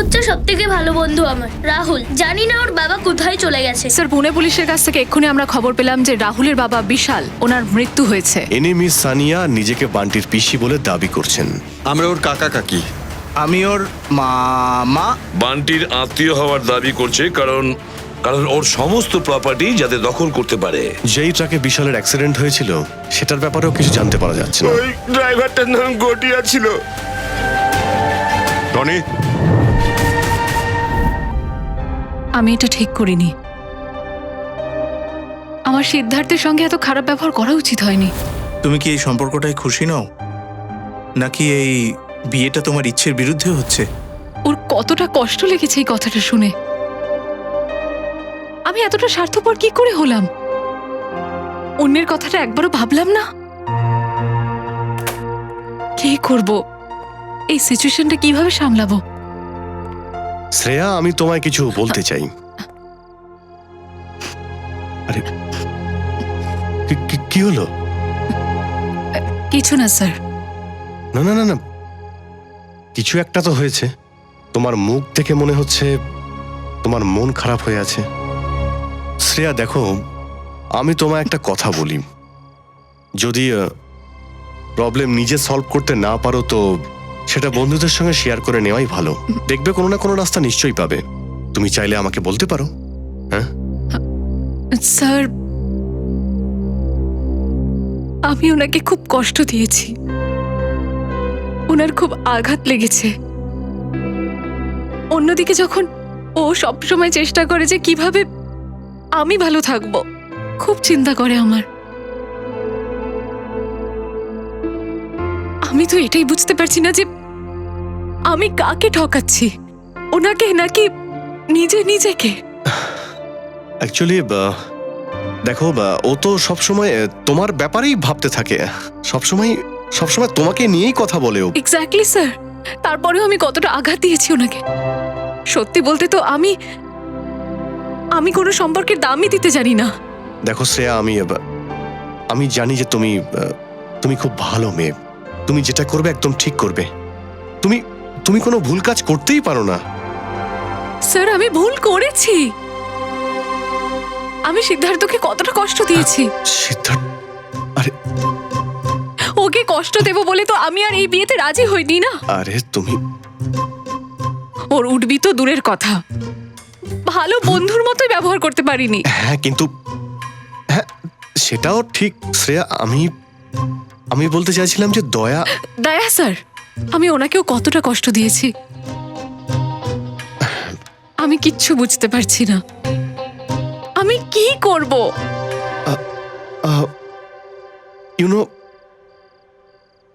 হচ্ছে সবথেকে ভালো বন্ধু আমার রাহুল। জানি না ওর বাবা কোথায় চলে গেছে। স্যার, পুনে পুলিশের কাছ থেকে এক্ষুনি আমরা খবর পেলাম যে রাহুলের বাবা বিশাল, ওনার মৃত্যু হয়েছে। ইনি মিস সানিয়া নিজেকে বান্টির পিসি বলে দাবি করছেন। আমরা ওর কাকা কাকি। আমি ওর মামা। বান্টির আত্মীয় হওয়ার দাবি করছে কারণ ওর সমস্ত প্রপার্টি যাতে দখল করতে পারে। যেই ট্রাকে বিশালের অ্যাক্সিডেন্ট হয়েছিল সেটার ব্যাপারেও কিছু জানতে পারা যাচ্ছে না। ওই ড্রাইভারটার নাম গটিয়া ছিল। টনি, আমি এটা ঠিক করিনি। আমার সিদ্ধার্থের সঙ্গে এত খারাপ ব্যবহার করা উচিত হয়নি। তুমি কি এই সম্পর্কটায় খুশি নও, নাকি এই বিয়েটা তোমার ইচ্ছের বিরুদ্ধে হচ্ছে? ওর কতটা কষ্ট লেগেছে এই কথাটা শুনে। আমি এতটা স্বার্থপর কি করে হলাম? অন্যের কথাটা একবারও ভাবলাম না। কি করব? এই সিচুয়েশনটা কিভাবে সামলাবো? শ্রেয়া, আমি তোমায় কিছু বলতে চাই। আরে কি হলো? কিছু না স্যার। না না না না, কিছু একটা তো হয়েছে। তোমার মুখ থেকে মনে হচ্ছে তোমার মন খারাপ হয়ে আছে। শ্রেয়া দেখো, আমি তোমায় একটা কথা বলি, যদি প্রবলেম নিজে সলভ করতে না পারো তো সেটা বন্ধুদের সঙ্গে শেয়ার করে নেওয়াই ভালো। দেখবে কোনো না কোনো রাস্তা নিশ্চয়ই পাবে। তুমি চাইলে আমাকে বলতে পারো। হ্যাঁ স্যার, আমি ওনাকে খুব কষ্ট দিয়েছি, ওনার খুব আঘাত লেগেছে। অন্যদিকে যখন ও সবসময় চেষ্টা করে যে কিভাবে আমি ভালো থাকবো, খুব চিন্তা করে আমার। আমি তো এটাই বুঝতে পারছি না যে আমি কাকে ঠকাচ্ছি, ওনাকে নাকি নিজেকে। অ্যাকচুয়ালি দেখো, ও তো সবসময় তোমার ব্যাপারেই ভাবতে থাকে, সবসময় তোমাকে নিয়েই কথা বলে ও। এক্স্যাক্টলি স্যার, তারপরেও আমি কতটা আঘাত দিয়েছি ওনাকে। সত্যি বলতে তো আমি কোনো সম্পর্কের দামই দিতে জানি না। দেখো শ্রেয়া, আমি জানি যে তুমি খুব ভালো মেয়ে। তুমি যেটা করবে একদম ঠিক করবে। তুমি কোনো ভুল কাজ করতেই পারো না। স্যার, আমি ভুল করেছি। আমি সিদ্ধার্থকে কতটা কষ্ট দিয়েছি। সিদ্ধার্থ, আরে ওকে কষ্ট দেব বলে তো আমি আর এই বিয়েতে রাজি হইনি না। আরে তুমি ওর উঠবি তো দূরের কথা, ভালো বন্ধুর মতোই ব্যবহার করতে পারিনি। হ্যাঁ, কিন্তু হ্যাঁ, সেটাও ঠিক শ্রেয়া। আমি বলতে চাইছিলাম যে দয়া স্যার, আমি ওনাকেও কতটা কষ্ট দিয়েছি। আমি কিচ্ছু বুঝতে পারছি না, আমি কি করব। ইউনো,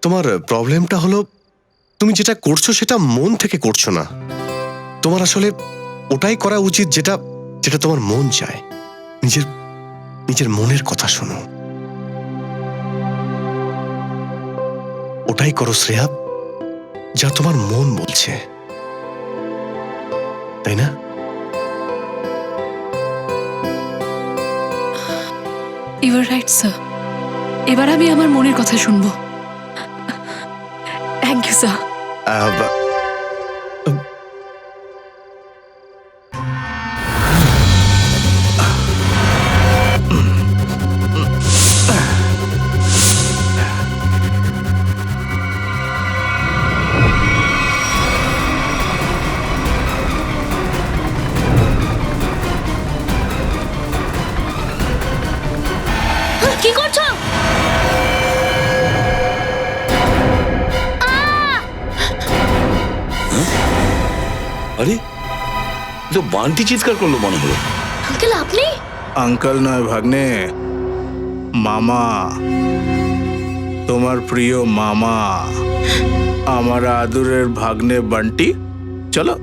তোমার প্রবলেমটা হলো তুমি যেটা করছো সেটা মন থেকে করছো না। তোমার আসলে ওটাই করা উচিত যেটা তোমার মন চায়। নিজের মনের কথা শোনো, ওটাই করো শ্রেয়া, যা তোমার মন বলছে, তাই না? ইউ আর রাইট স্যার, এবার আমি আমার মনের কথা শুনবো। Thank you sir. কি করছো? আরে তো বান্টি চিৎকার করলো মনে হলো। আঙ্কেল, আপনি? আঙ্কেল নয় ভাগ্নে, মামা। তোমার প্রিয় মামা, আমার আদুরের ভাগ্নে বান্টি। চলো।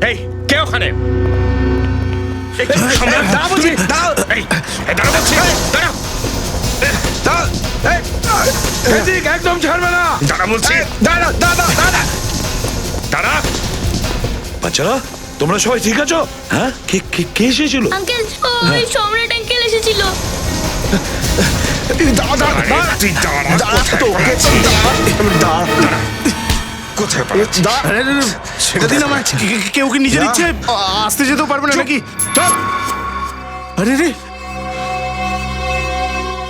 এই কে ওখানে? একদম ছাড়বে না। দাঁড়া বলছি, দাঁড়া দাঁড়া দাঁড়া দাঁড়া। বাচ্চারা, তোমরা সবাই ঠিক আছো? হ্যাঁ, কে এসেছিল? আঙ্কেল, ওই সম্রাট আঙ্কেল এসেছিল। কোথায় পালাচ্ছিস? আরে, আরে, আরে, সেটা দিন আমার কেউ কি নিজের ইচ্ছে আসতে যেতেও পারবে না নাকি? চল। আরে রে,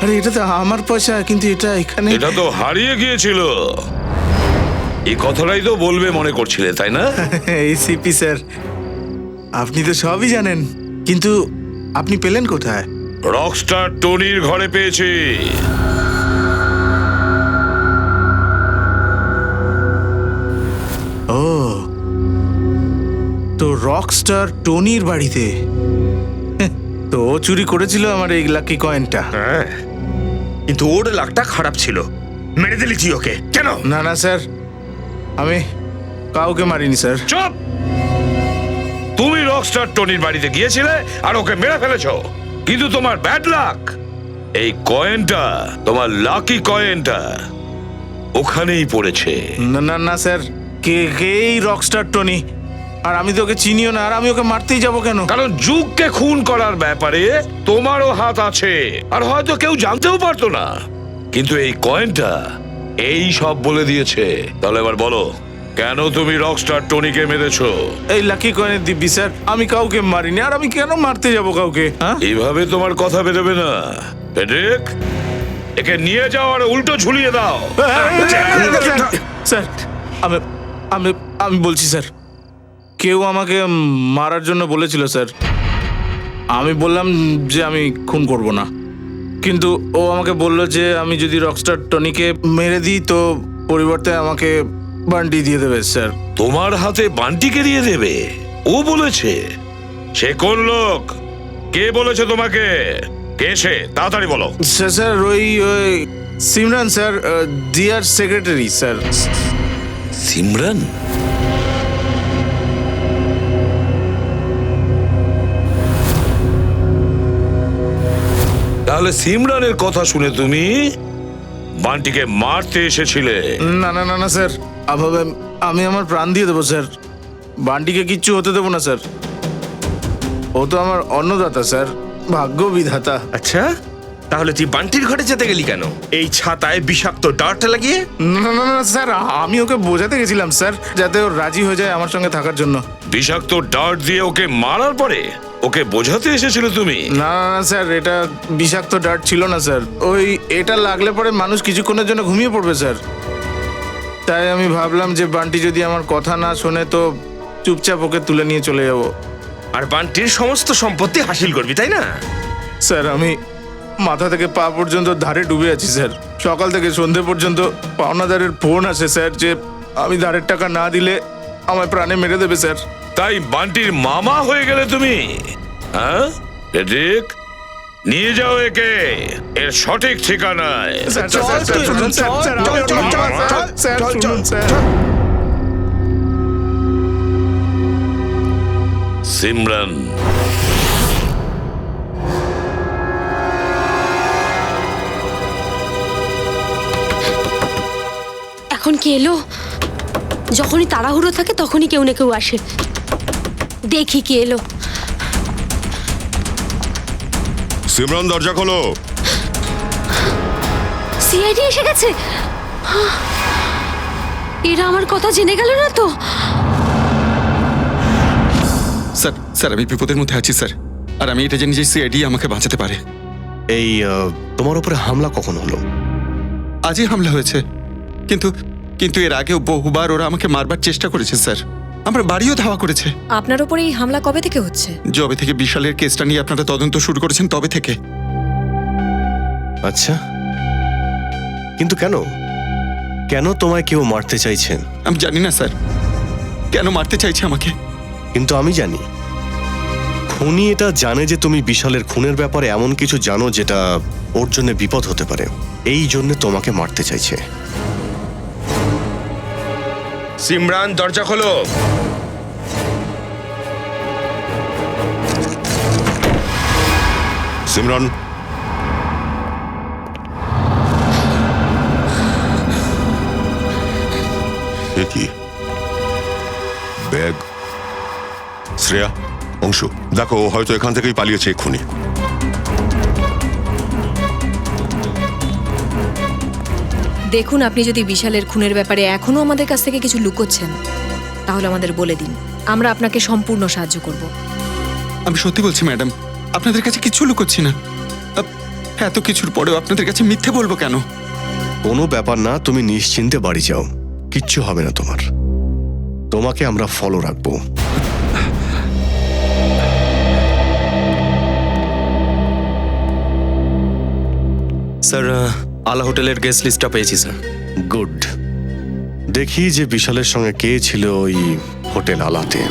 আরে এটা তো আমার পয়সা, কিন্তু এটা এখানে। এটা তো হারিয়ে গিয়েছিল। এই কথাটাই তো বলবে মনে করছিলে, তাই না? এসিপি স্যার, আপনি তো সবই জানেন, কিন্তু আপনি পেলেন কোথায়? রকস্টার টনির ঘরে পেয়েছি। ও, তো রকস্টার টনির বাড়িতে। তো ও চুরি করেছিল আমার এই লাকি কয়েনটা। হ্যাঁ, কিন্তু ওর লাকটা খারাপ ছিল, মেরে দিলি তুই ওকে কেন? না না স্যার, আমি কাউকে মারিনি স্যার। চুপ! তুমি রকস্টার টনির বাড়িতে গিয়েছিলে আর ওকে মেরে ফেলেছো, কিন্তু তোমার ব্যাড লাক, এই কয়েনটা, তোমার লাকি কয়েনটা ওখানেই পড়েছে। না না না স্যার, কে কে এই রকস্টার টনি? আর আমি তো ওকে চিনিও না, আর আমি ওকে মারতেই যাব কেন? কারণ যুগকে খুন করার ব্যাপারে তোমারও হাত আছে, আর হয়তো কেউ জানতেও পারতো না, কিন্তু এই কয়েনটা এই সব বলে দিয়েছে। তাহলে এবার বলো, কেন তুমি রকস্টার টনিকে মেরেছো? এই লাকি কয়েনের দিব্যি স্যার, আমি কাউকে মারিনি, আর আমি কেন মারতে যাব কাউকে? হ্যাঁ, এইভাবে তোমার কথা বেরোবে না, ফেডরিক। একে নিয়ে যাও আর উল্টো ঝুলিয়ে দাও। স্যার, আমি আমি আমি বলছি স্যার, কেউ আমাকে মারার জন্য বলেছিল স্যার। আমি বললাম যে আমি খুন করব না, কিন্তু ও আমাকে বলল যে আমি যদি রকস্টার টনিকে মেরে দিই তো পরিবর্তে আমাকে বান্টি দিয়ে দেবে স্যার। তোমার হাতে বান্টিকে দিয়ে দেবে? ও বলেছে? সে কোন লোক? কে বলেছে তোমাকে? কে সে? তাড়াতাড়ি বলো। স্যার স্যার ওই ওই সিমরান স্যার, দিয়ার সেক্রেটারি স্যার। সিমরান? তাহলে সিমরানের কথা শুনে তুমি বান্টিকে মারতে এসেছিলে? না না না না স্যার, আমি আমার প্রাণ দিয়ে দেবো স্যার, বান্টিকে কিচ্ছু হতে দেবো না স্যার। ও তো আমার অন্নদাতা স্যার, ভাগ্য বিধাতা। আচ্ছা, তাহলে তুই বান্টির ঘরে যেতে গেলি কেন? এই ছাতায় বিষাক্ত ডার্ট লাগিয়ে? না না না স্যার, আমি ওকে বোঝাতে গেছিলাম স্যার, যাতে ও রাজি হয়ে যায় আমার সঙ্গে থাকার জন্য। বিষাক্ত ডার্ট দিয়ে ওকে মারার পরে ওকে বোঝাতে এসেছিলে তুমি? না না না স্যার, এটা বিষাক্ত ডার্ট ছিল না স্যার। ওই এটা লাগলে পরে মানুষ কিছুক্ষণের জন্য ঘুমিয়ে পড়বে স্যার। তাই আমি ভাবলাম যে বান্টি যদি আমার কথা না শোনে তো চুপচাপ ওকে তুলে নিয়ে চলে যাব। আর বান্টির সমস্ত সম্পত্তি হাসিল করবি, তাই না? স্যার, আমি মাথা থেকে পা পর্যন্ত ধারে ডুবে আছি স্যার। সকাল থেকে সন্ধে পর্যন্ত পাওনাদারের ফোন আসে স্যার যে আমি ধারের টাকা না দিলে আমায় প্রাণে মেরে দেবে স্যার। তাই বান্টির মামা হয়ে গেলে তুমি? হ্যাঁ ফেডরিক, নিয়ে যাও একে এর সঠিক ঠিকানায়। স্যার, স্যার, স্যার, স্যার, শুনুন, স্যার, স্যার, আমি ওকে মারবো না, স্যার, স্যার, শুনুন, স্যার। সিমরান, এখন কি এলো? যখনই তাড়াহুড়ো থাকে তখনই কেউ না কেউ আসে। দেখি কি এলো। সিমরান, দরজা খোলো। সিআইডি এসে গেছে। এরা আমার কথা জেনে গেল না তো? স্যার স্যার আমি বিপদের মধ্যে আছি স্যার, আর আমি এটা জানি যে সিআইডি আমাকে বাঁচাতে পারে। এই তোমার উপরে হামলা কখন হলো? আজই হামলা হয়েছে, কিন্তু কিন্তু এর আগেও বহুবার ওরা আমাকে মারবার চেষ্টা করেছে স্যার। আমার বাড়িও ধাওয়া করেছে। আপনার উপরে এই হামলা কবে থেকে হচ্ছে? যবে থেকে বিশালের কেসটা নিয়ে আপনারা তদন্ত শুরু করেছেন তবে থেকে। আচ্ছা, কিন্তু কেন কেন তোমায় কেউ মারতে চাইছেন? আমি জানি না স্যার কেন মারতে চাইছে আমাকে, কিন্তু আমি জানি। খুনি এটা জানে যে তুমি বিশালের খুনের ব্যাপারে এমন কিছু জানো যেটা ওর জন্য বিপদ হতে পারে, এই জন্য তোমাকে মারতে চাইছে। সিমরান, দরজা খোলো। সিমরান, এ কি ব্যাগ? শ্রেয়া, অংশু, দেখো ও হয়তো এখান থেকেই পালিয়েছে এক্ষুনি। দেখুন, আপনি যদি বিশালের খুনের ব্যাপারে এখনো আমাদের কাছ থেকে কিছু লুকোচ্ছেন তাহলে আমাদের বলে দিন, আমরা আপনাকে সম্পূর্ণ সাহায্য করব। আমি সত্যি বলছি ম্যাডাম, আপনাদের কাছে কিছু লুকোচ্ছি না। এত কিছুর পরেও আপনাদের কাছে মিথ্যে বলবো কেন? কোনো ব্যাপার না, তুমি নিশ্চিন্তে বাড়ি যাও, কিচ্ছু হবে না তোমার। তোমাকে আমরা ফলো রাখবো। স্যার, আলা হোটেলের গেস্ট লিস্টটা পেয়েছি স্যার। গুড। দেখি যে বিশালের সঙ্গে কে ছিল ওই হোটেল আলাতে।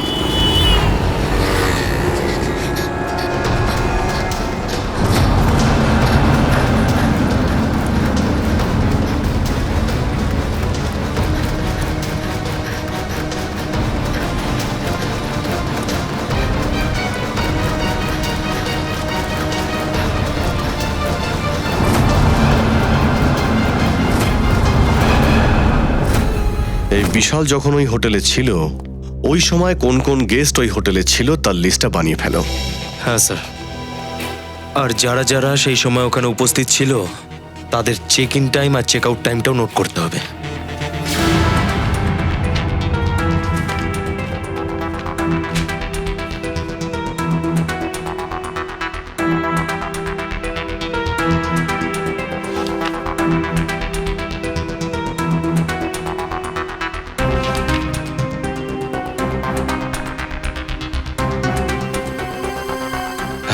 এই বিশাল যখন ওই হোটেলে ছিল, ওই সময় কোন কোন গেস্ট ওই হোটেলে ছিল তার লিস্টটা বানিয়ে ফেলো। হ্যাঁ স্যার, আর যারা যারা সেই সময় ওখানে উপস্থিত ছিল তাদের চেক ইন টাইম আর চেক আউট টাইমটাও নোট করতে হবে।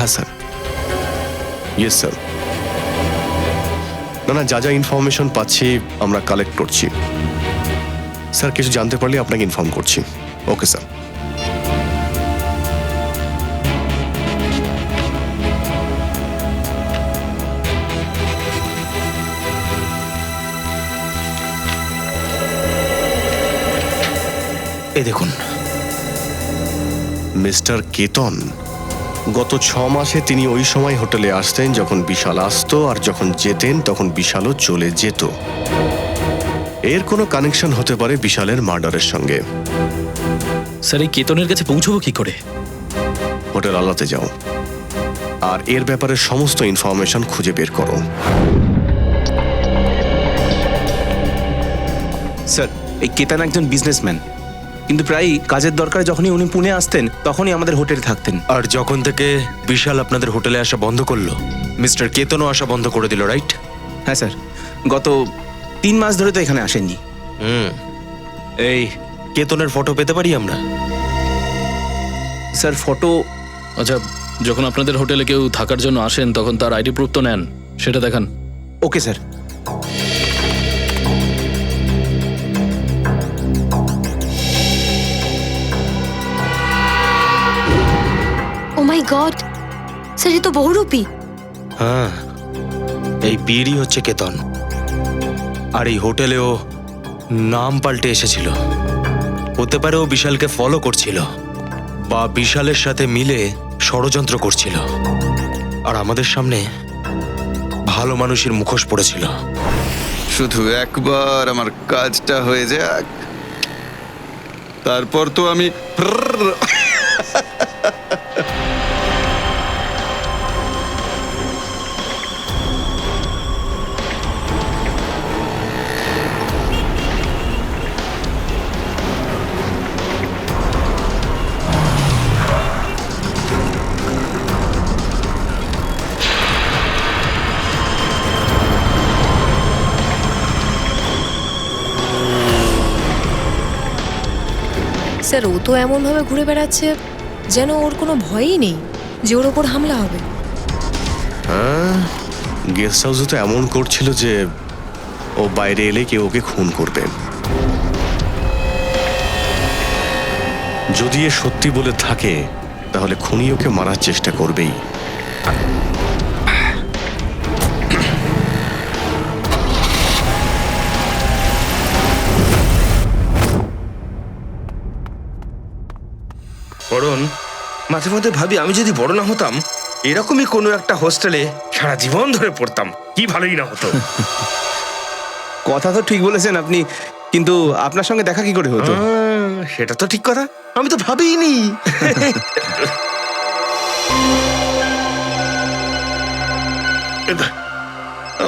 হ্যাঁ স্যার, ইয়েস স্যার। না না, যা যা ইনফরমেশন পাচ্ছি আমরা কালেক্ট করছি স্যার। কিছু জানতে পারলে আপনাকে ইনফর্ম করছি। Okay sir. এই দেখুন, মিস্টার কেতন, গত 6 মাসে তিনি ওই সময় হোটেলে আসতেন যখন বিশাল আসতো, আর যখন যেতেন তখন বিশালও চলে যেত। এর কোনো কানেকশন হতে পারে বিশালের মার্ডারের সঙ্গে। স্যার, এই কেতনের কাছে পৌঁছবো কি করে? হোটেল আলাতে যাও আর এর ব্যাপারে সমস্ত ইনফরমেশন খুঁজে বের করো। স্যার, এই কেতন একজন বিজনেসম্যান, কিন্তু প্রায়ই কাজের দরকারে যখনই উনি পুনে আসতেন তখনই আমাদের হোটেলে থাকতেন। আর যখন থেকে বিশাল আপনাদের হোটেলে আসা বন্ধ করলো, মিস্টার কেতনও আসা বন্ধ করে দিল, রাইট? হ্যাঁ স্যার, গত 3 মাস ধরে তো এখানে আসেননি। এই কেতনের ফটো পেতে পারি আমরা? Sir, photo? আচ্ছা, যখন আপনাদের হোটেলে কেউ থাকার জন্য আসেন তখন তার আইডি প্রুফ তো নেন, সেটা দেখান। Okay sir. Oh my God, sir এ তো বহুরূপী। হ্যাঁ, এই বীরই হচ্ছে কেতন। আর এই হোটেলেও নাম পাল্টে এসেছিল। হতে পারে ও বিশালকে ফলো করছিল বা বিশালের সাথে মিলে ষড়যন্ত্র করছিল, আর আমাদের সামনে ভালো মানুষের মুখোশ পড়েছিল। শুধু একবার আমার কাজটা হয়ে যাক, তারপর তো আমি স্যার, ও তো এমনভাবে ঘুরে বেড়াচ্ছে যেন ওর কোনো ভয়ই নেই যে ওর ওপর হামলা হবে। হ্যাঁ, গেস্ট হাউসে তো এমন করছিল যে ও বাইরে এলে কেউ ওকে খুন করবে। যদি এ সত্যি বলে থাকে তাহলে খুনি ওকে মারার চেষ্টা করবেই। বরণ মাঝে মধ্যে ভাবি, আমি যদি বড় না হতাম এরকমই কোনো একটা হোস্টেলে সারা জীবন ধরে পড়তাম, কি ভালোই না হতো। কথা তো ঠিক বলেছেন আপনি, কিন্তু আপনার সঙ্গে দেখা কি করে হতো? সেটা তো ঠিক কথা, আমি তো ভাবিনি।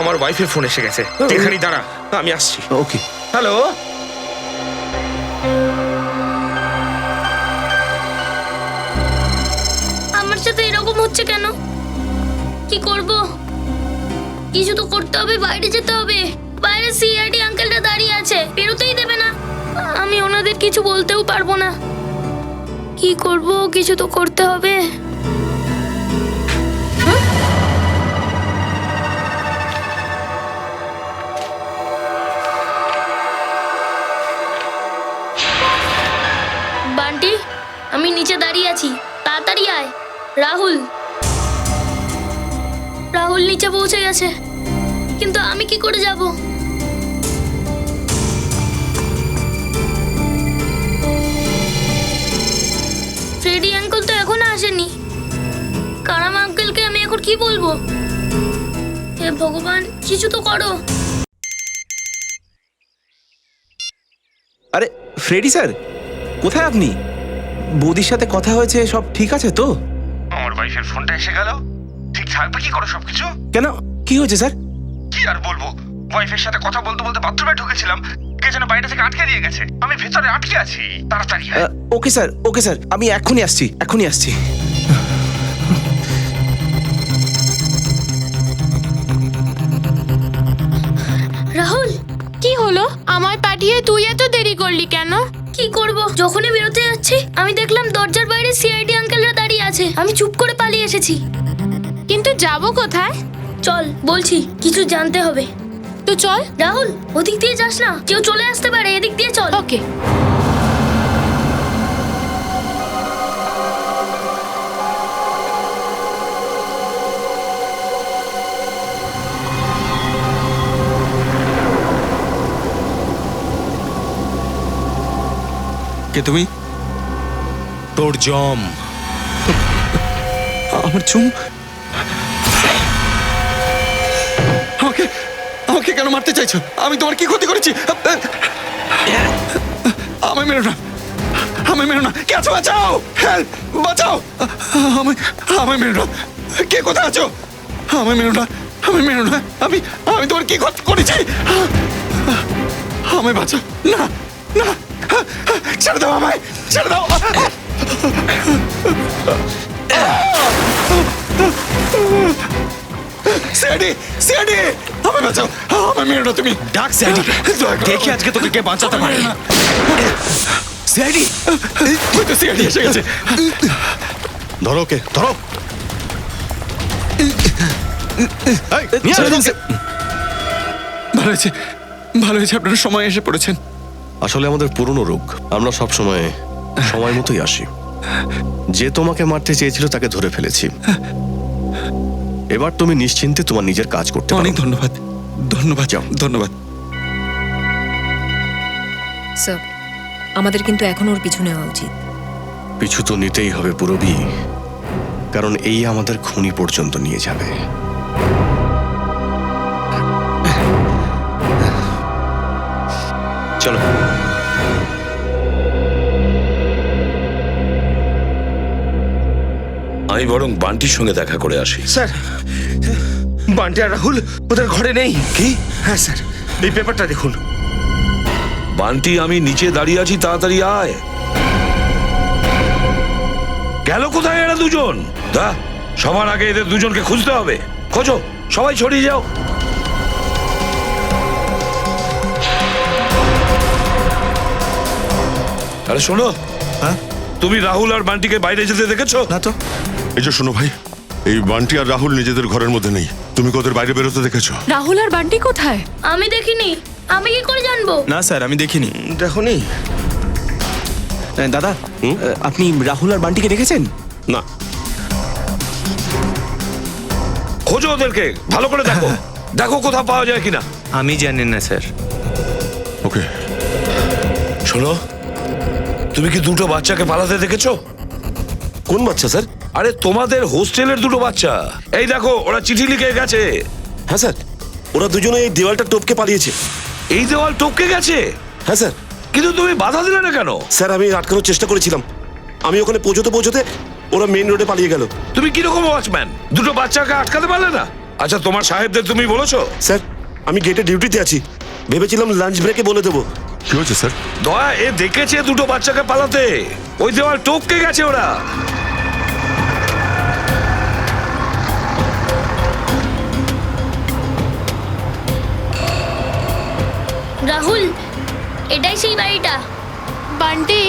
আমার ওয়াইফের ফোন এসে গেছে, এখানেই দাঁড়া, আমি আসছি। ওকে। হ্যালো, আমার সাথে এরকম হচ্ছে কেন? কি করব? কিছু তো করতে হবে, বাইরে যেতে হবে। বাইরে সিআইডি আঙ্কেলটা দাঁড়িয়ে আছে, বেরোতেই দেবে না। আমি ওনাদের কিছু বলতেও পারবো না। কি করব? কিছু তো করতে হবে। বান্টি, আমি নিচে দাঁড়িয়ে আছি, তাড়াতাড়ি আয়। রাহুল, রাহুল নিচে পৌঁছে গেছে, কিন্তু আমি কি করে যাব? ফ্রেডি আঙ্কেল তো এখনো আসেনি। কারাম আঙ্কেলকে আমি এখন কি বলবো? হে ভগবান, কিছু তো করো। আরে ফ্রেডি স্যার, কোথায় আপনি? বৌদির সাথে কথা হয়েছে, সব ঠিক আছে তো? আমার ওয়াইফের ফোনটা এসে গেল। ঠিক থাকবে কি করে সবকিছু? কেন, কি হয়েছে স্যার? কি আর বলবো, ওয়াইফের সাথে কথা বলতে বলতে বাথরুমে ঢুকেছিলাম, কে যেন বাইরে থেকে আটকে দিয়ে গেছে। আমি ভেতরে আটকে আছি, তাড়াতাড়ি আয়। ওকে স্যার, ওকে স্যার, আমি এখনই আসছি, এখনই আসছি। রাহুল, কি হলো? আমায় পাঠিয়ে তুই এত দেরি করলি কেন? কি করব? যখনই বেরোতে যাচ্ছি আমি দেখলাম দরজার বাইরে সিআইডি আঙ্কেলরা দাঁড়িয়ে আছে। আমি চুপ করে পালিয়ে এসেছি। কিন্তু যাব কোথায়? চল, বলছি, কিছু জানতে হবে। তো চল। রাহুল, ওদিক দিয়ে যাস না, কেউ চলে আসতে পারে, এদিক দিয়ে চল। ওকে। কে তুমি? তোর জম। আমার চুম? আমাকে আমাকে কেন মারতে চাইছো? আমি তোমার কি ক্ষতি করেছি? আমায় মেরো না, আমায় মেরো না, কে আছো? বাঁচাও, হেল্প, বাঁচাও, আমায় মেরো না। কে কোথায় আছো? আমায় মেরো না, আমায় মেরো না। আমি আমি তোমার কি ক্ষতি করেছি? আমায় বাঁচাও। না না, ছেড়ে দাও আমায়, ছেড়ে দাও। সিআইডি, সিআইডি, আমায় বাঁচাও, আমায় মেরো না তুমি। ডাক সিআইডি, দেখি আজকে তোকে কে বাঁচাতে পারে। সিআইডি, ওই তো সিআইডি এসে গেছে। ধরো, কে ধরো। এই, নিয়ে ছেড়ে দাও আসো। ওকে। ভালো হয়েছে, ভালো হয়েছে আপনারা সময় এসে পড়েছেন। আসলে আমাদের পুরনো রোগ, আমরা সব সময় মতোই আসি। যে তোমাকে মারতে চেয়েছিল তাকে ধরে ফেলেছি। এবার তুমি নিশ্চিন্তে তোমার নিজের কাজ করতে পারো। অনেক ধন্যবাদ, ধন্যবাদ, যাও। ধন্যবাদ। স্যার, আমাদের কিন্তু এখন ওর পিছু নেওয়া উচিত। পিছু তো নিতেই হবে পুরবী, কারণ এই আমাদের খুনি পর্যন্ত নিয়ে যাবে। চলো। আমি বরং বান্টির সঙ্গে দেখা করে আসি। স্যার, বান্টি আর রাহুল ওদের ঘরে নেই। কি? হ্যাঁ স্যার, এই পেপারটা দেখুন। বান্টি, আমি নিচে দাঁড়িয়ে আছি, তাড়াতাড়ি আয়। গেল কোথায় এরা দুজন? দা, সবার আগে এদের দুজনকে খুঁজতে হবে। খোঁজো, সবাই ছড়িয়ে যাও। আরে শোনো, হ্যাঁ, তুমি রাহুল আর বান্টিকে বাইরে যেতে দেখেছো? না তো। এই যে শোনো ভাই, এই বান্টি আর রাহুল নিজেদের ঘরের মধ্যে নেই। তুমি কি ওদের বাইরে বেরোতে দেখেছো? রাহুল আর বান্টি কোথায়? আমি দেখিনি, আমি কি করে জানবো? না স্যার, আমি দেখিনি। দেখুনি? দাদা, আপনি রাহুল আর বান্টিকে দেখেছেন? না। খোঁজো ওদেরকে, ভালো করে দেখো, দেখো কোথাও পাওয়া যায় কিনা। আমি জানি না স্যার। ওকে। শোনো, তুমি কি দুটো বাচ্চাকে পালাতে দেখেছো? কোন বাচ্চা স্যার? আরে তোমাদের হোস্টেলের দুটো বাচ্চা। এই দেখো, ওরা চিঠি লিখে গেছে। হ্যাঁ স্যার, ওরা দুজনে এই দেওয়ালটা টপকে পালিয়েছে। এই দেওয়াল টপকে গেছে? হ্যাঁ স্যার। কিন্তু তুমি বাধা দিলে না কেন? স্যার, আমি আটকানোর চেষ্টা করেছিলাম। আমি ওখানে পৌঁছতে ওরা মেইন রোডে পালিয়ে গেল। তুমি কিরকম ওয়াচম্যান? দুটো বাচ্চাকে আটকাতে পারলে না? আচ্ছা তোমার সাহেবদের তুমি বলেছো? স্যার আমি গেটে ডিউটিতে আছি, ভেবেছিলাম লাঞ্চ ব্রেকে বলে দেবো। কি হয়েছে স্যার? দয়া এ দেখেছে দুটো বাচ্চাকে পালাতে, ওই দেওয়াল টপকে গেছে ওরা। রাহুল, এটাই সেই বাড়িটা। বান্টি,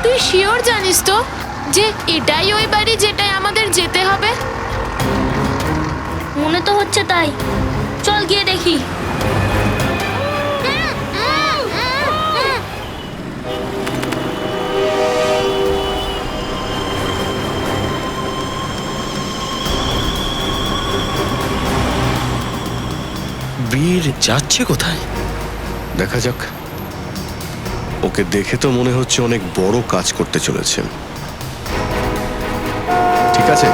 তুই শিওর জানিস তো যে এটাই ওই বাড়ি যেটাই আমাদের যেতে হবে? মনে তো হচ্ছে তাই, চল গিয়ে দেখি। বীর যাচ্ছে কোথায়? দেখা যাক। ওকে দেখে তো মনে হচ্ছে অনেক বড় কাজ করতে চলেছে। ঠিক আছে,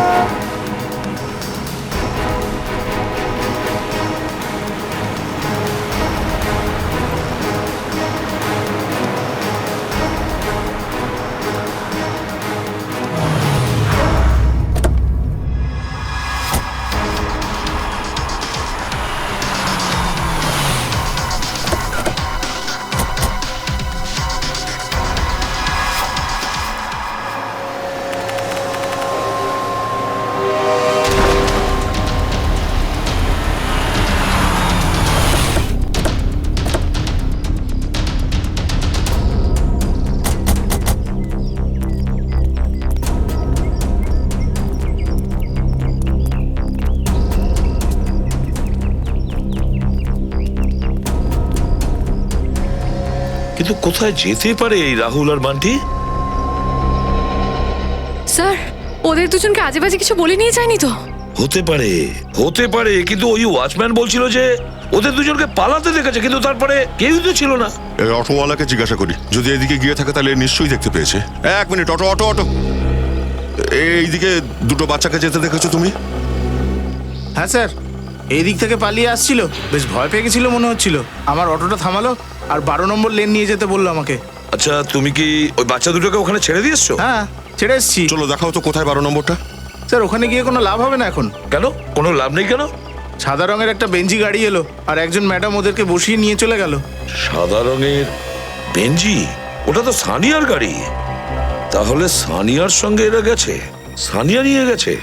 কিন্তু কোথায় যেতে পারে এই রাহুল আর বান্টি? স্যার, ওদের দুজনকে আজে বাজে কিছু বলে নিয়ে যায়নি তো? হতে পারে, হতে পারে, কিন্তু ওই ওয়াচম্যান বলছিল যে ওদের দুজনকে পালাতে দেখেছে, কিন্তু তারপরে কেউই তো ছিল না। এই অটোওয়ালাকে জিজ্ঞাসা করি, যদি এদিকে গিয়ে থাকে তাহলে নিশ্চয়ই দেখতে পেয়েছে। এক মিনিট, অটো অটো অটো, এইদিকে দুটো বাচ্চাকে যেতে দেখেছো তুমি? হ্যাঁ স্যার, এই দিক থেকে পালিয়ে আসছিল, বেশ ভয় পেয়ে গেছিল মনে হচ্ছিল। আমার অটোটা থামালো আর 12 নম্বর লেন নিয়ে যেতে বললো আমাকে। আচ্ছা তুমি কি ওই বাচ্চা দুটোকে ওখানে ছেড়ে দিয়ে এসছো? হ্যাঁ, ছেড়ে এসছি। চলো দেখাও তো কোথায় 12 নম্বরটা। স্যার, ওখানে গিয়ে কোনো লাভ হবে না এখন। কেন? কোনো লাভ নেই কেন? সাদা রঙের একটা বেঞ্জি গাড়ি এলো আর একজন ম্যাডাম ওদেরকে বসিয়ে নিয়ে চলে গেল। সাদা রঙের বেঞ্জি? ওটা তো সানিয়ার গাড়ি। তাহলে সানিয়ার সঙ্গে এরা গেছে, সানিয়া নিয়ে গেছে।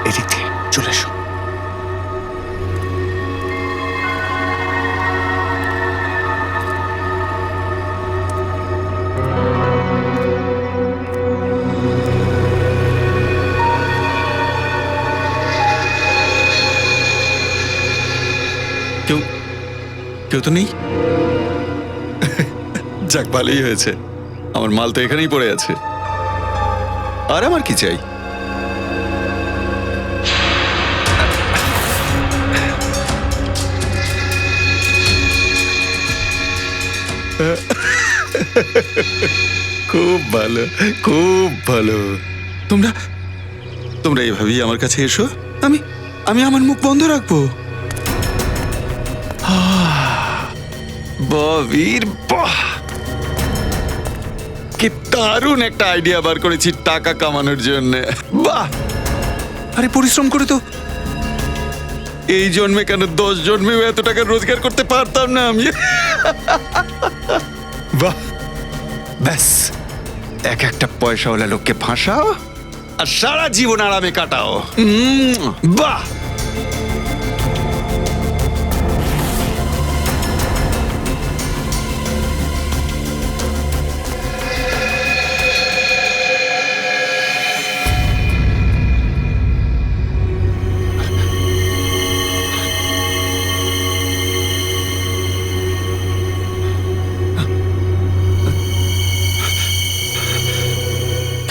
এদিক থেকে চলে এসো। কেউ কেউ তো নেই। যাক, ভালোই হয়েছে, আমার মাল তো এখানেই পড়ে আছে। আর আমার কি চাই? খুব ভালো, খুব ভালো। তোমরা তোমরা এভাবেই আমার কাছে এসো, আমি আমি আমার মুখ বন্ধ রাখবো। বীর, বাহ, কি দারুণ একটা আইডিয়া বার করেছি টাকা কামানোর জন্য। বাহ, আরে পরিশ্রম করে তো এই জন্মে কেন 10 জন্মেও এত টাকা রোজগার করতে পারতাম না আমি। বাহ, ব্যাস, এক একটা পয়সাওয়ালা লোককে ফাঁসাও আর সারা জীবন আরামে কাটাও। বাহ,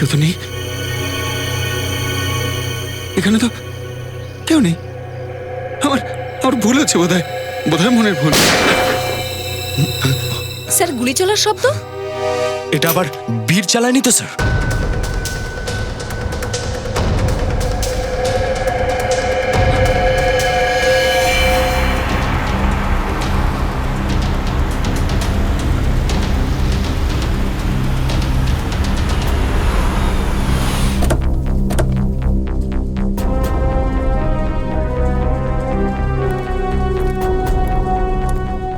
কেউ তো নেই এখানে, তো কেউ নেই। আমার আমার ভুল হচ্ছে বোধহয়। বোধহয় মনের ভুল। স্যার গুলি চলার শব্দ। এটা আবার বীর চালায়নি তো স্যার?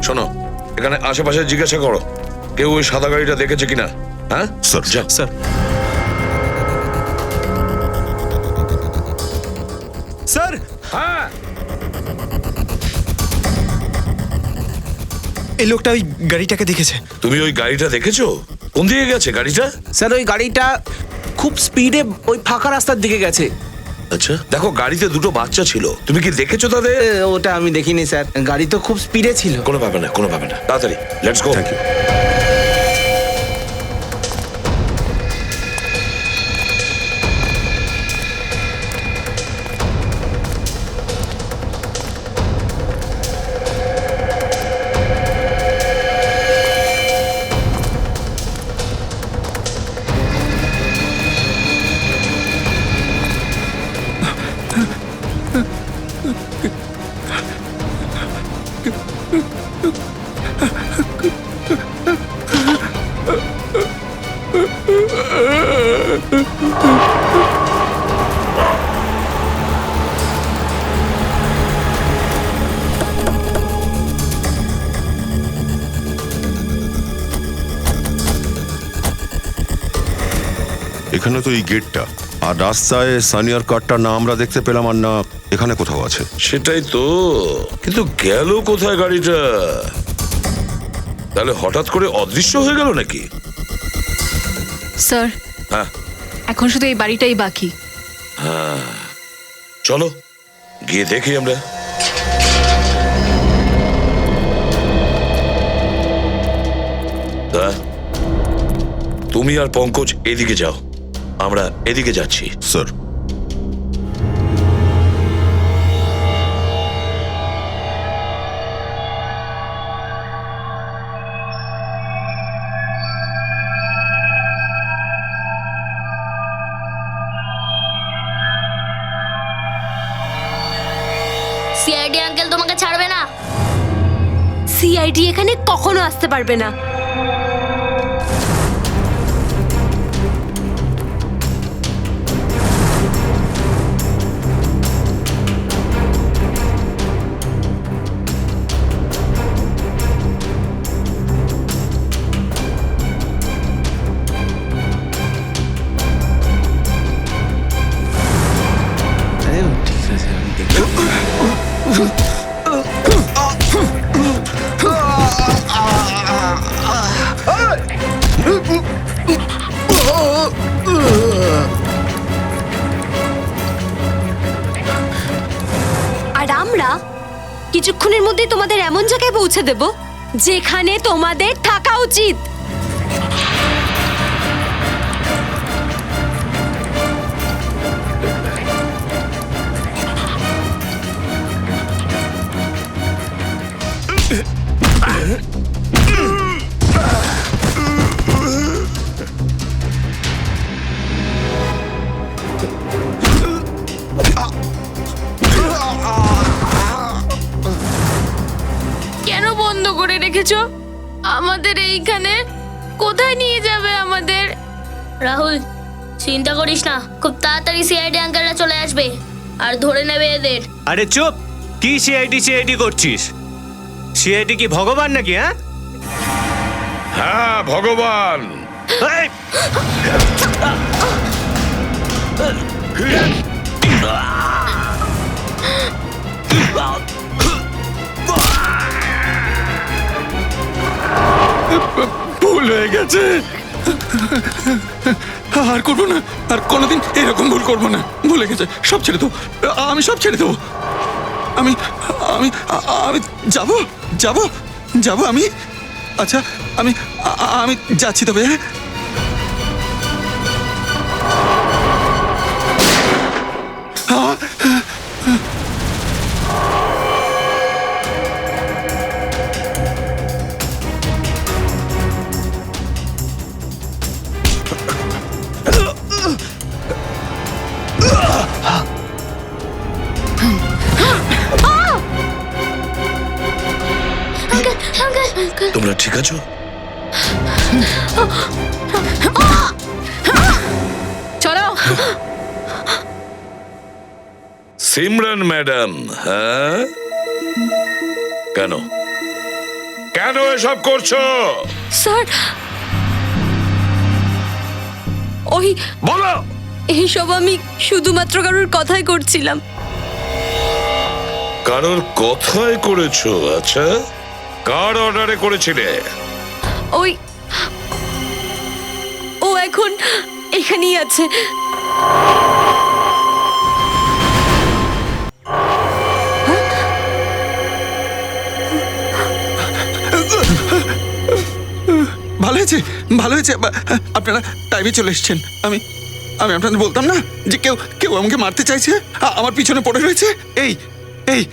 শোনো, এখানে আশেপাশে জিজ্ঞাসা করো কেউ ওই সাদা গাড়িটা দেখেছে কিনা। হ্যাঁ স্যার যাও। স্যার স্যার হ্যাঁ, এই লোকটা ওই গাড়িটাকে দেখেছে। তুমি ওই গাড়িটা দেখেছো? কোন দিকে গেছে গাড়িটা? স্যার ওই গাড়িটা খুব স্পিডে ওই ফাঁকা রাস্তার দিকে গেছে। আচ্ছা, দেখো গাড়িতে দুটো বাচ্চা ছিল, তুমি কি দেখেছো তাদের? ওটা আমি দেখিনি স্যার, গাড়ি তো খুব স্পিডে ছিল। কোনো ব্যাপার না, কোনো ব্যাপার না, তাড়াতাড়ি লেটস গো। Thank you. এখানে তো এই গেটটা, আর রাস্তায় সানিয়ার কার্ডটা না আমরা দেখতে পেলাম, আর না এখানে কোথাও আছে। সেটাই তো, কিন্তু গেল কোথায় গাড়িটা? তাহলে হঠাৎ করে অদৃশ্য হয়ে গেল নাকি? স্যার হ্যাঁ, এখন শুধু এই বাড়িটাই বাকি। চলো গিয়ে দেখি আমরা। তা, তুমি আর পঙ্কজ এদিকে যাও, আমরা এদিকে যাচ্ছি। স্যার সিআইডি আঙ্কেল তোমাকে ছাড়বে না। সিআইডি এখানে কখনো আসতে পারবে না। ঠিক আছে, আমি দেখি। আর আমরা কিছুক্ষণের মধ্যে তোমাদের এমন জায়গায় পৌঁছে দেব যেখানে তোমাদের থাকা উচিত। কেন বন্ধ করে রেখেছো আমাদের এইখানে? কোথায় নিয়ে যাবে আমাদের? রাহুল, চিন্তা করিস না, খুব তাড়াতাড়ি সিআইডি আঙ্কেলরা চলে আসবে আর ধরে নেবে এদের। আরে চুপ, কি সিআইডি করছিস? সিআইডি কি ভগবান নাকি? হ্যাঁ হ্যাঁ, ভগবান। এই! ভুল হয়ে গেছে, আর করবো না, আর কোনোদিন এরকম ভুল করবো না। ভুলে গেছে, সব ছেড়ে দেবো, আমি সব ছেড়ে দেবো। আমি আমি আমি যাবো যাবো যাবো আমি। আচ্ছা, আমি আমি যাচ্ছি তবে। তোমরা ঠিক আছো? চলো। সিমরান ম্যাডাম, হ্যাঁ? কেন কেন এসব করছো? স্যার, ওই বলো। এইসব আমি শুধুমাত্র কারোর কথাই করছিলাম। কারোর কথাই করেছো? আচ্ছা, কার অর্ডারে করেছিলে? ওই ও এখন এখানেই আছে। ভালো হয়েছে, ভালো হয়েছে। আপনারা টাইমে চলে এসেছেন। আমি আমি আপনাদের বলতাম না যে কেউ কেউ আমাকে মারতে চাইছে, আমার পিছনে পড়ে রয়েছে। এই এই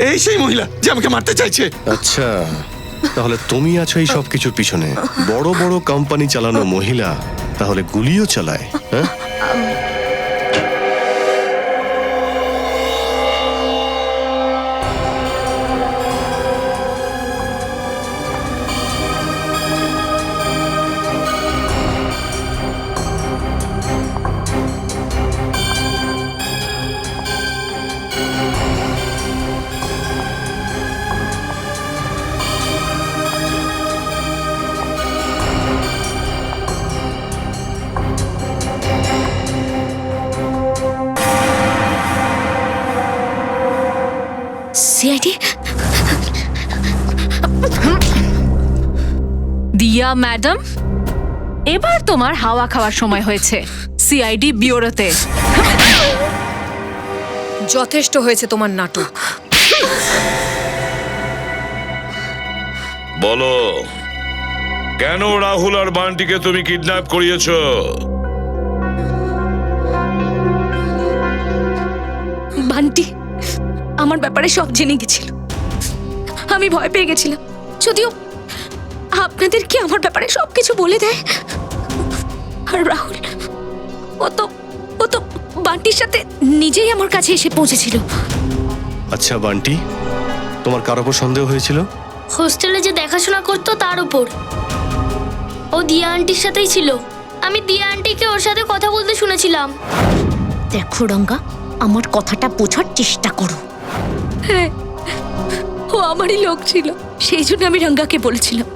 এই সেই মহিলা যে আমাকে মারতে চাইছে। আচ্ছা, তাহলে তুমি আছো এই সব কিছুর পিছনে। বড় বড় কোম্পানি চালানো মহিলা তাহলে গুলিও চালায়, হ্যাঁ? সিআইডি? দিয়া ম্যাডাম, এবার তোমার হাওয়া খাওয়ার সময় হয়েছে সিআইডি ব্যুরোতে। যথেষ্ট হয়েছে তোমার নাটক। বলো, কেন রাহুল আর বান্টিকে তুমি কিডন্যাপ করিয়েছো? বান্টি আমার ব্যাপারে সব জেনে গেছিল। আমি ভয় পেয়ে গেছিলাম, যদিও আপনাদের কি আমার ব্যাপারে সবকিছু বলে দেয়। আর রাহুল, ও তো বান্টির সাথে নিজেই আমার কাছে এসে পৌঁছেছিল। আচ্ছা বান্টি, তোমার কার ওপর সন্দেহ হয়েছিল? হোস্টেলে যে দেখাশোনা করতো তার উপর। ও দিয়া আন্টির সাথেই ছিল। আমি দিয়া আন্টিকে ওর সাথে কথা বলতে শুনেছিলাম। দেখো রঙ্গা, আমার কথাটা বোঝার চেষ্টা করো। হ্যাঁ, ও আমারই লোক ছিল। সেই জন্য আমি রঙ্গাকে বলেছিলাম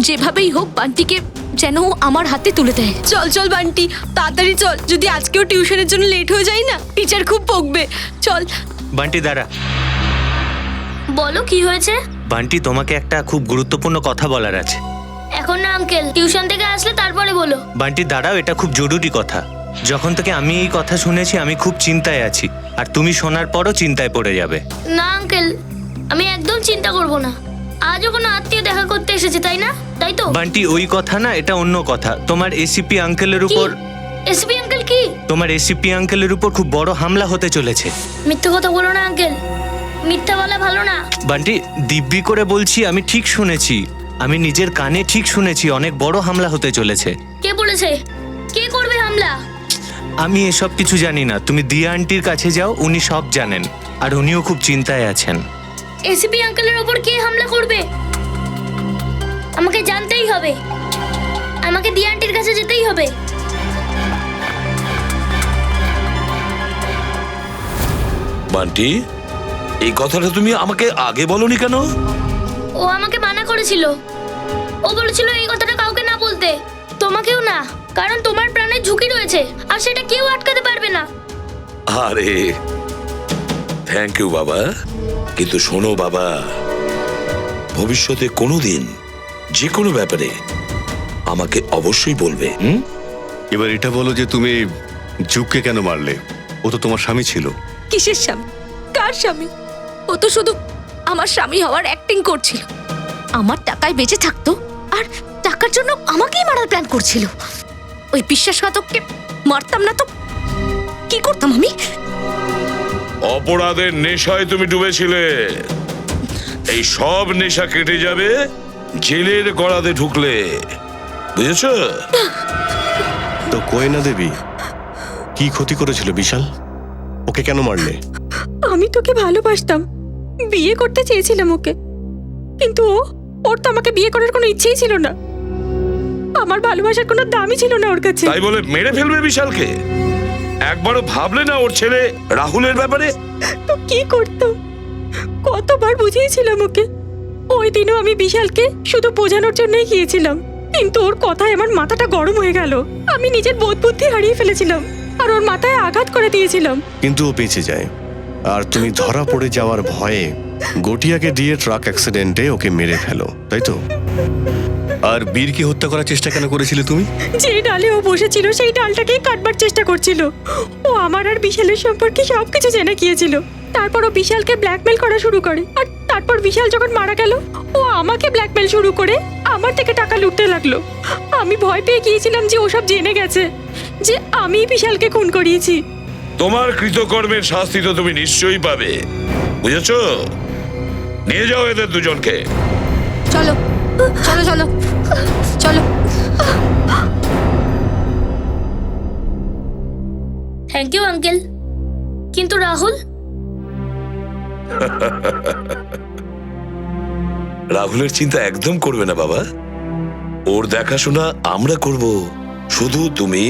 যেভাবেই হোক বান্টিকে যেন ও আমার হাতে তুলে দেয়। চল চল বান্টি, তাড়াতাড়ি চল। যদি আজকেও টিউশনের জন্য লেট হয়ে যায় না, টিচার খুব বকবে। চল। বান্টি দাঁড়া। বলো কি হয়েছে? বান্টি, তোমাকে একটা খুব গুরুত্বপূর্ণ কথা বলার আছে। এখন না আঙ্কেল, টিউশন থেকে আসলে তারপরে বলো। বান্টি দাঁড়াও, এটা খুব জরুরি কথা। যখন থেকে আমি এই কথা শুনেছি আমি খুব চিন্তায় আছি, আর তুমি শোনার পরও চিন্তায় পড়ে যাবে। না আঙ্কেল, আমি একদম চিন্তা করব না। আজও কোনো আত্মীয় দেখা করতে এসেছে, তাই না? তাই তো? বান্টি, ওই কথা না, এটা অন্য কথা। তোমার এসিপি আঙ্কেলের উপর এসপি আঙ্কেল কি? তোমার এসিপি আঙ্কেলের উপর খুব বড় হামলা হতে চলেছে। মিথ্যে কথা বলো না আঙ্কেল, মিথ্যা বলা ভালো না। বান্টি, দিব্যি করে বলছি, আমি ঠিক শুনেছি। আমি নিজের কানে ঠিক শুনেছি, অনেক বড় হামলা হতে চলেছে। কে বলেছে? কে করবে হামলা? আমি এসব কিছু জানি না। তুমি দিয়া আন্টির কাছে যাও, উনি সব জানেন, আর উনিও খুব চিন্তায় আছেন। এসপি আঙ্কেলের ওপর কে হামলা করবে? আমাকে জানতেই হবে। আমাকে দিয়া আন্টির কাছে যেতেই হবে। বান্টি, এই কথাটা তুমি আমাকে আগে বলনি কেন? ও আমাকে মানা করেছিল। ও বলেছিল এই কথাটা কাউকে না বলতে, তোমাকেও না, কারণ তোমার প্রাণের ঝুঁকি রয়েছে আর সেটা কেউ আটকাতে পারবে না। আরে থ্যাংক ইউ বাবা, কিন্তু শোনো বাবা, ভবিষ্যতে কোনোদিন যে কোনো ব্যাপারে আমাকে অবশ্যই বলবে। এবার এটা বলো যে তুমি যুগকে কেন মারলে? ও তো তোমার স্বামী ছিল। কিসের স্বামী? কার স্বামী? ও তো শুধু আমার স্বামী হওয়ার অ্যাক্টিং করছিল। আমার টাকায় বেঁচে থাকতো আর টাকার জন্য আমাকেই মারার প্ল্যান করছিল। ওই বিশ্বাসঘাতককে মারতাম না তো কি করতাম আমি? অপরাধের নেশায় তুমি ডুবেছিলে। এই সব নেশা কেটে যাবে জেলের গড়াতে ঢুকলে, বুঝেছ? তো কোয়েনা দেবী কি ক্ষতি করেছিল বিশাল? ওকে কেন মারলে? আমি তোকে ভালোবাসতাম, বিয়ে করতে চেয়েছিলাম ওকে, কিন্তু ওর তো আমাকে বিয়ে করার কোনো ইচ্ছেই ছিল না। আমার ভালোবাসার কোনো দামই ছিল না ওর কাছে। তাই বলে মেরে ফেলবে বিশালকে? একবারও ভাবলে না ওর ছেলে রাহুলের ব্যাপারে? তো কি করতাম, কতবার বুঝিয়েছিলাম ওকে। ওই দিনও আমি বিশালকে শুধু বোঝানোর জন্যই গিয়েছিলাম, কিন্তু ওর কথায় আমার মাথাটা গরম হয়ে গেল। আমি নিজের বোধ বুদ্ধি হারিয়ে ফেলেছিলাম আর ওর মাথায় আঘাত করে দিয়েছিলাম। কিন্তু ও বেঁচে যায়, আর তুমি ধরা পড়ে যাওয়ার ভয়ে গটিয়াকে দিয়ে ট্রাক অ্যাক্সিডেন্টে ওকে মেরে ফেলো, তাই তো? আর বীরকে হত্যা করার চেষ্টা কেন করেছিলে তুমি? যে ডালে ও বসেছিল সেই ডালটাকেই কাটবার চেষ্টা করছিল। ও আমার আর বিশালের সম্পর্কে সবকিছু জেনে গিয়েছিল। তারপর ও বিশালকে ব্ল্যাকমেল করা শুরু করে, আর তারপর বিশাল যখন মারা গেল ও আমাকে ব্ল্যাকমেল শুরু করে আমার থেকে টাকা লুটতে লাগলো। আমি ভয় পেয়ে গিয়েছিলাম যে ও সব জেনে গেছে যে আমি বিশালকে খুন করিয়েছি। তোমার কৃতকর্মের শাস্তি তো তুমি নিশ্চয়ই পাবে, বুঝেছো? নিয়ে যাও এদের দুজনকে। চলো চলো চলো চলো। Thank you uncle. কিন্তু রাহুল? রাহুলের চিন্তা একদম করবে না বাবা, ওর দেখাশোনা আমরা করব। শুধু তুমি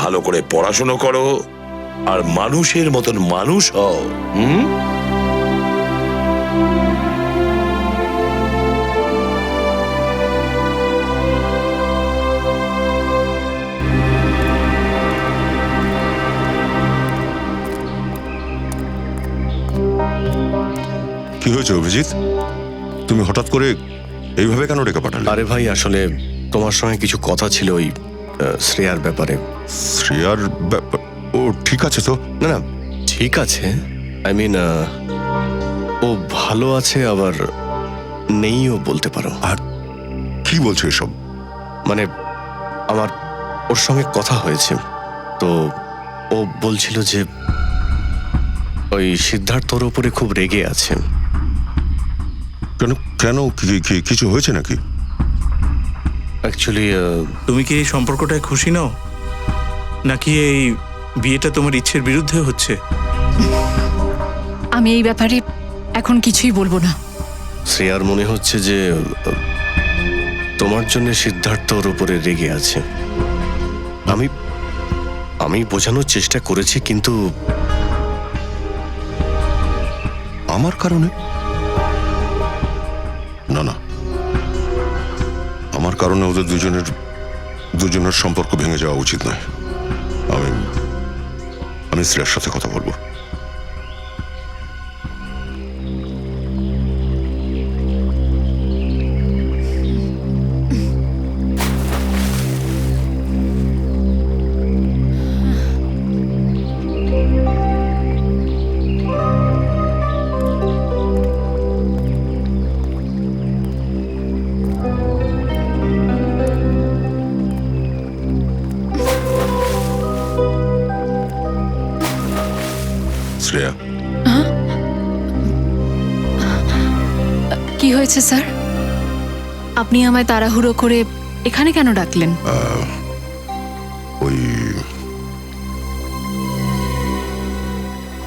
ভালো করে পড়াশোনা করো আর মানুষের মতন মানুষ হও। কি হয়েছে অভিজিৎ? তুমি হঠাৎ করে এইভাবে কেন ডেকে পাঠালে? আরে ভাই, আসলে তোমার সঙ্গে কিছু কথা ছিল ওই শ্রেয়ার ব্যাপারে। শ্রেয়ার ব্যাপার? ও ঠিক আছে তো? না না, ঠিক আছে। আই মিন, ও ভালো আছে, আবার নেইও বলতে পারো। আর কি বলছো এসব? মানে আমার ওর সঙ্গে কথা হয়েছে, তো ও বলছিল যে ওই সিদ্ধার্থর উপরে খুব রেগে আছে। কেন কেন কিছু হয়েছে নাকি? অ্যাকচুয়ালি তুমি কি এই সম্পর্কটায় খুশি নও, নাকি এই বিয়েটা তোমার ইচ্ছের বিরুদ্ধে হচ্ছে? আমি এই ব্যাপারে এখন কিছুই বলবো না। শ্রেয়ার মনে হচ্ছে যে তোমার জন্য সিদ্ধার্থ ওর উপরে রেগে আছে। আমি আমি বোঝানোর চেষ্টা করেছি, কিন্তু আমার কারণে? না না, আমার কারণে ওদের দুজনের সম্পর্ক ভেঙে যাওয়া উচিত নয়। আমি শ্রেয়ার সাথে কথা বলবো। শ্রেয়া, কি হয়েছে স্যার? আপনি আমায় তাড়াহুড়ো করে এখানে কেন ডাকলেন? ওই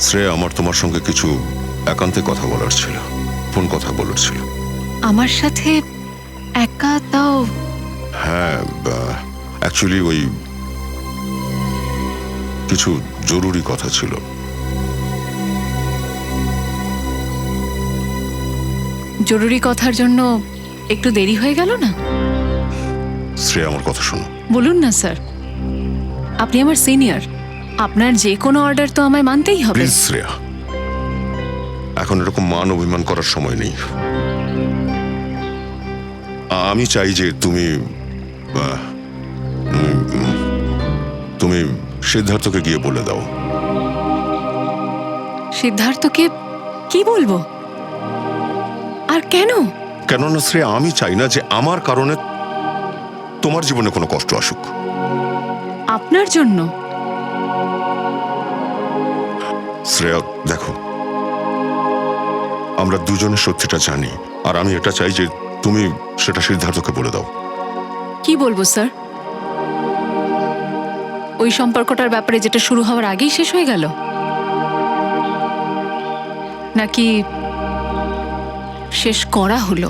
শ্রেয়া, আমার তোমার সঙ্গে কিছু একান্তে কথা বলার ছিল, ফোন কথা বলার ছিল। আমার সাথে একা? তাও হ্যাঁ, অ্যাকচুয়ালি ওই কিছু জরুরি কথা ছিল। জরুরি কথার জন্য একটু দেরি হয়ে গেল না? শ্রেয়া, আমার কথা শোনো। বলুন না স্যার, আপনি আমার সিনিয়র, আপনার যে কোনো অর্ডার তো আমায় মানতেই হবে। প্লিজ শ্রেয়া, এখন এরকম মান অভিমান করার সময় নেই। আমি চাই যে তুমি সিদ্ধার্থকে গিয়ে বলে দাও। সিদ্ধার্থকে কি বলবো? আর কেন? কেননা শ্রেয়া, আমি চাই না যে আমার কারণে তোমার জীবনে কোনো কষ্ট আসুক। আপনার জন্য? শ্রেয়া দেখো, আমরা দুজনে সত্যিটা জানি, আর আমি এটা চাই যে তুমি সেটা সিদ্ধার্থকে বলে দাও। কি বলবো স্যার? ওই সম্পর্কটার ব্যাপারে যেটা শুরু হওয়ার আগেই শেষ হয়ে গেল, নাকি শেষ করা হলো?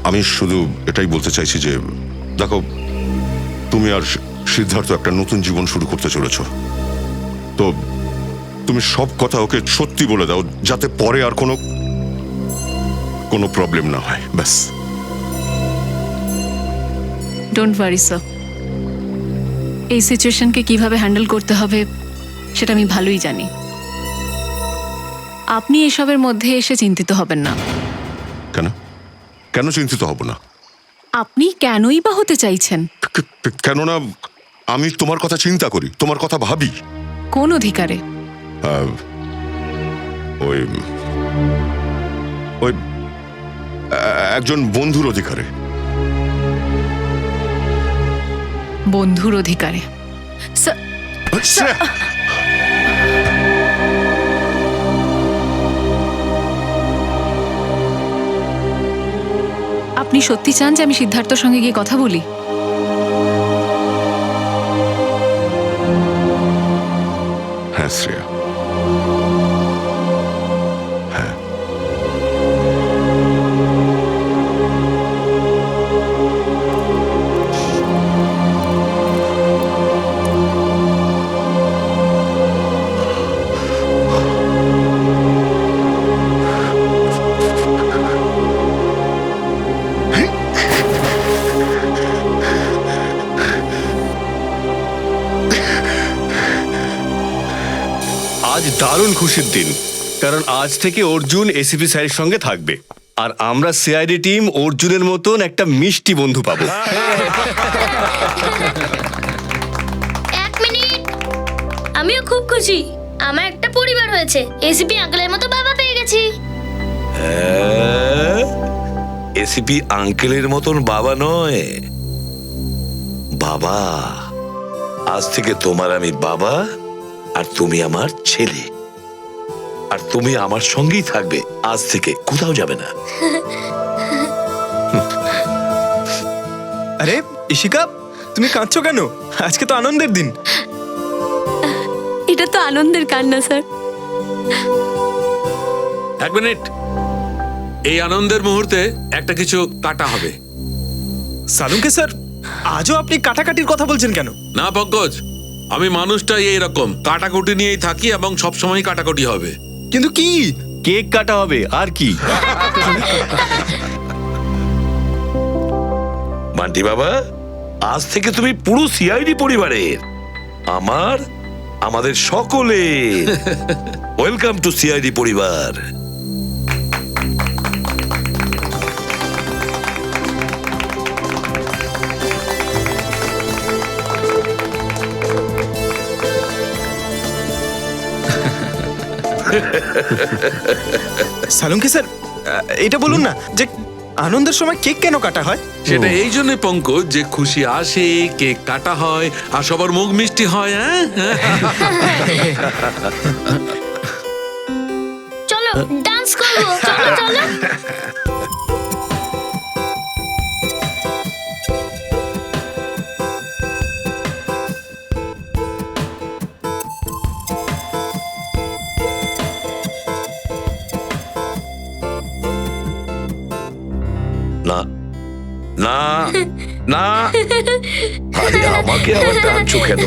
আমি শুধু এটাই বলতে চাইছি যে দেখো, তুমি আর সিদ্ধার্থ একটা নতুন জীবন শুরু করতে চলেছো, তো তুমি সব কথা ওকে সত্যি বলে দাও, যাতে পরে আর কোনো প্রবলেম না হয়, ব্যাস। ডোন্ট ওয়ারি স্যার, এই সিচুয়েশনকে কিভাবে হ্যান্ডেল করতে হবে সেটা আমি ভালোই জানি। আপনি এসবের মধ্যে এসে চিন্তিত হবেন না। কেন কেন চিন্তিত হব না? আপনি কেনই বা হতে চাইছেন? কেননা আমি তোমার কথা চিন্তা করি, তোমার কথা ভাবি। কোন অধিকারে? ওই ওই একজন বন্ধুর অধিকারে। বন্ধুর অধিকারে? আপনি সত্যি চান যে আমি সিদ্ধার্থর সঙ্গে গিয়ে কথা বলি? হ্যাঁ শ্রেয়া, হ্যাঁ। আজ দারুণ খুশির দিন, কারণ আজ থেকে অর্জুন এসিপি স্যারের সঙ্গে থাকবে, আর আমরা সিআইডি টিম অর্জুনের মতন একটা মিষ্টি বন্ধু পাবো। এক মিনিট, আমিও খুব খুশি। আমার একটা পরিবার হয়েছে, এসিপি আঙ্কেলের মতো বাবা পেয়ে গেছি। এসিপি আঙ্কেলের মতন বাবা নয়, বাবা। আজ থেকে তোমার আমি বাবা, আর তুমি আমার ছেলে, আর তুমি আমার সঙ্গেই থাকবে। আজ থেকে কোথাও যাবে না। আরে ইশিকা, তুমি কাঁদছো কেন? আজকে তো আনন্দের দিন। এটা তো আনন্দের কান্না স্যার। এক মিনিট, এই আনন্দের মুহূর্তে একটা কিছু কাটা হবে। সালুঙ্কে স্যার, আজও আপনি কাটাকাটির কথা বলছেন কেন? না পঙ্কজ, আমি মানুষটাই এইরকম, কাটাকুটি নিয়েই থাকি এবং সবসময় কাটাকুটি হবে। কিন্তু কি? কেক কাটা হবে, আর কি? মান্টি বাবা, আজ থেকে তুমি পুরো সিআইডি পরিবারের, আমাদের সকলের। ওয়েলকাম টু সিআইডি পরিবার। সালুঙ্কে স্যার, এটা বলুন না যে আনন্দের সময় কেক কেন কাটা হয়? সেটা এই জন্য পঙ্কজ, যে খুশি আসে, কেক কাটা হয়, আর সবার মুখ মিষ্টি হয়। হ্যাঁ, চলো ডান্স করবো, চলো চলো। না না না, আরে আমাকে আবার টানছো কেন?